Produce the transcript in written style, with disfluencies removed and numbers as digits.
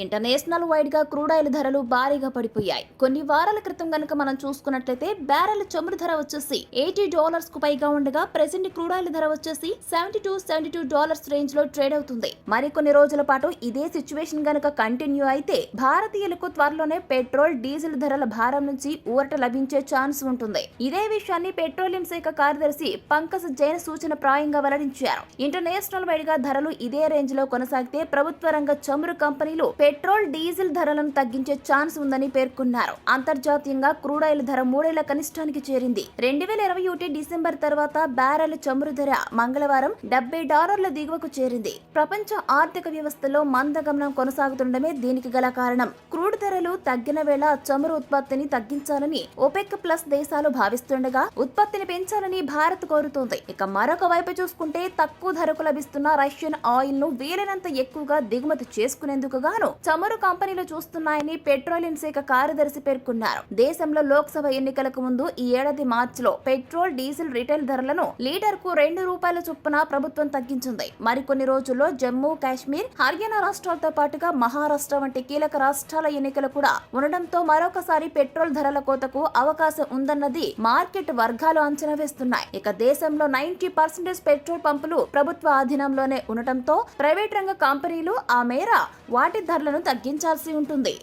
International wide గా crude oil ధరలు భారీగా పడిపోయాయి. కొన్ని వారాల క్రితం గనుక మనం చూసుకున్నట్లయితే బ్యారెల్ చమురు ధర వచ్చేసి $80 కు పైగా ఉండగా ప్రెసెంట్ క్రూడ్ ఆయిల్ ధర వచ్చేసి $72 రేంజ్ లో ట్రేడ్ అవుతుంది. మరికొన్ని రోజుల పాటు ఇదే సిచ్యువేషన్ గనుక కంటిన్యూ అయితే భారతీయులకు త్వరలోనే పెట్రోల్ డీజిల్ ధరల భారం నుంచి ఊరట లభించే ఛాన్స్ ఉంటుంది. ఇదే విషయాన్ని పెట్రోలియం శాఖ కార్యదర్శి పంకజ్ జైన్ సూచన ప్రాయంగా వెల్లడించారు. ఇంటర్నేషనల్ వైడ్ గా ధరలు ఇదే రేంజ్ లో కొనసాగితే ప్రభుత్వ రంగ చమురు కంపెనీలు పెట్రోల్ డీజిల్ ధరలను తగ్గించే ఛాన్స్ ఉందని పేర్కొన్నారు. అంతర్జాతీయంగా క్రూడ్ ఆయిల్ ధర 3 ఏళ్ల కనిష్టానికి చేరింది. 2021 డిసెంబర్ తర్వాత బ్యారెల్ చమురు ధర మంగళవారం $70 దిగువకు చేరింది. ప్రపంచ ఆర్థిక వ్యవస్థలో మందగమనం కొనసాగుతుండమే దీనికి గల కారణం. క్రూడ్ ధరలు తగ్గిన వేళ చమురు ఉత్పత్తిని తగ్గించాలని OPEC+ దేశాలు భావిస్తుండగా ఉత్పత్తిని పెంచాలని భారత్ కోరుతోంది. ఇక మరొక వైపు చూసుకుంటే తక్కువ ధరకు లభిస్తున్న రష్యన్ ఆయిల్ ను వీలైనంత ఎక్కువగా దిగుమతి చేసుకునేందుకు గాను చమురు కంపెనీలు చూస్తున్నాయని పెట్రోలియం శాఖ కార్యదర్శి పేర్కొన్నారు. దేశంలో లోక్సభ ఎన్నికలకు ముందు ఈ ఏడాది మార్చిలో పెట్రోల్ డీజిల్ రిటైల్ ధరలను లీటర్ కు $2 చొప్పున ప్రభుత్వం తగ్గించింది. మరికొన్ని రోజుల్లో జమ్మూ కాశ్మీర్, హర్యానా రాష్ట్రాలతో పాటుగా మహారాష్ట్ర వంటి కీలక రాష్ట్రాల ఎన్నికలు కూడా ఉండడంతో మరొకసారి పెట్రోల్ ధరల కోతకు అవకాశం ఉందన్నది మార్కెట్ వర్గాలు అంచనా వేస్తున్నాయి. ఇక దేశంలో 90% పెట్రోల్ పంపులు ప్రభుత్వ ఆధీనంలోనే ఉండటంతో ప్రైవేట్ రంగ కంపెనీలు ఆ మేర వాటి ధరలను తగ్గించాల్సి ఉంటుంది.